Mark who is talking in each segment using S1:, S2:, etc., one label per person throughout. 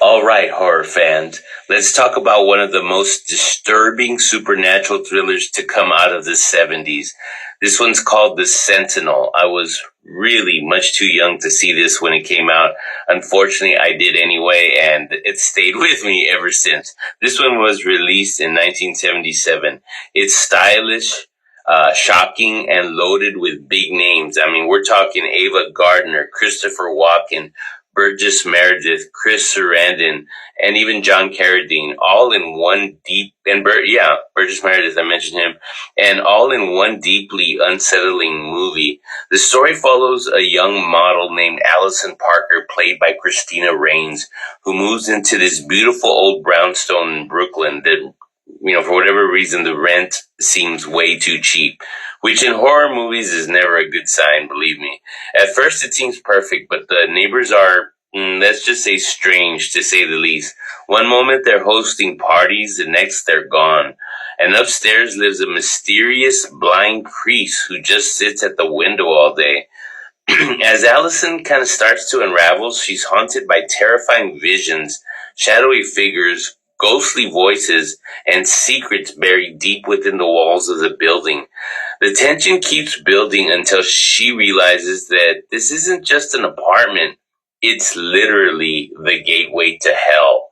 S1: All right, horror fans, let's talk about one of the most disturbing supernatural thrillers to come out of the 70s. This one's called The Sentinel. I was really much too young to see this when it came out. Unfortunately, I did anyway, and it stayed with me ever since. This one was released in 1977. It's stylish, shocking, and loaded with big names. I mean, we're talking Ava Gardner, Christopher Walken, Burgess Meredith, Chris Sarandon, and even John Carradine, all in one deep, and Burgess Meredith, I mentioned him, and all in one deeply unsettling movie. The story follows a young model named Allison Parker, played by Christina Rains, who moves into this beautiful old brownstone in Brooklyn that, for whatever reason, the rent seems way too cheap, which in horror movies is never a good sign, believe me. At first it seems perfect, but the neighbors are, let's just say, strange, to say the least. One moment they're hosting parties, the next they're gone. And upstairs lives a mysterious blind priest who just sits at the window all day. As Allison kind of starts to unravel, she's haunted by terrifying visions, shadowy figures, ghostly voices, and secrets buried deep within the walls of the building. The tension keeps building until she realizes that this isn't just an apartment, it's literally the gateway to hell.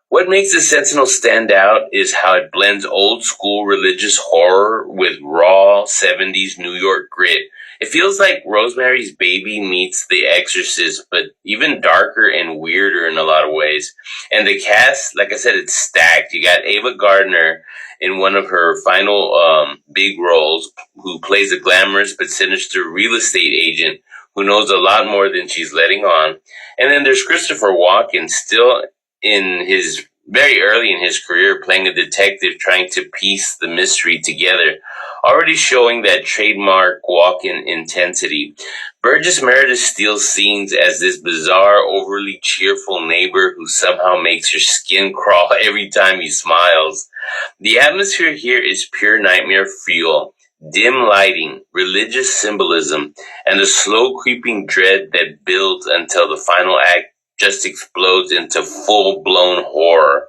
S1: What makes The Sentinel stand out is how it blends old school religious horror with raw 70s New York grit. It feels like Rosemary's Baby meets The Exorcist, but even darker and weirder in a lot of ways. And the cast, like I said, it's stacked. You got Ava Gardner in one of her final big roles, who plays a glamorous but sinister real estate agent who knows a lot more than she's letting on. And then there's Christopher Walken, still in his very early in his career, playing a detective trying to piece the mystery together, already showing that trademark Walken intensity. Burgess Meredith steals scenes as this bizarre, overly cheerful neighbor who somehow makes your skin crawl every time he smiles. The atmosphere here is pure nightmare fuel. Dim lighting, religious symbolism, and the slow creeping dread that builds until the final act just explodes into full-blown horror.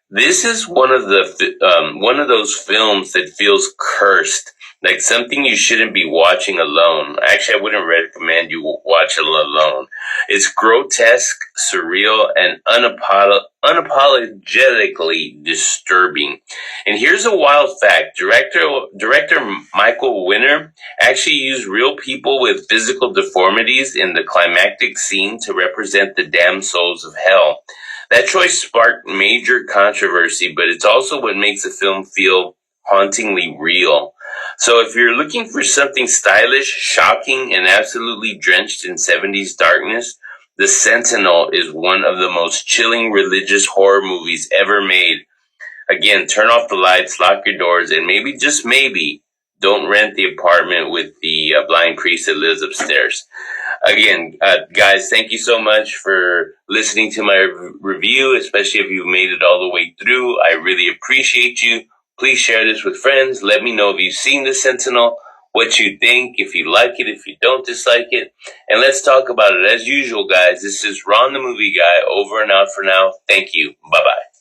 S1: This is one of those films that feels cursed, like something you shouldn't be watching alone. Actually, I wouldn't recommend you watch it alone. It's grotesque, surreal, and unapologetically disturbing. And here's a wild fact. Director Michael Winner actually used real people with physical deformities in the climactic scene to represent the damned souls of hell. That choice sparked major controversy, but it's also what makes the film feel hauntingly real. So if you're looking for something stylish, shocking, and absolutely drenched in 70s darkness, The Sentinel is one of the most chilling religious horror movies ever made. Again, turn off the lights, lock your doors, and maybe, just maybe, don't rent the apartment with the blind priest that lives upstairs. Again, guys, thank you so much for listening to my review, especially if you've made it all the way through. I really appreciate you. Please share this with friends. Let me know if you've seen The Sentinel, what you think, if you like it, if you don't dislike it. And let's talk about it. As usual, guys, this is Ron the Movie Guy, over and out for now. Thank you. Bye-bye.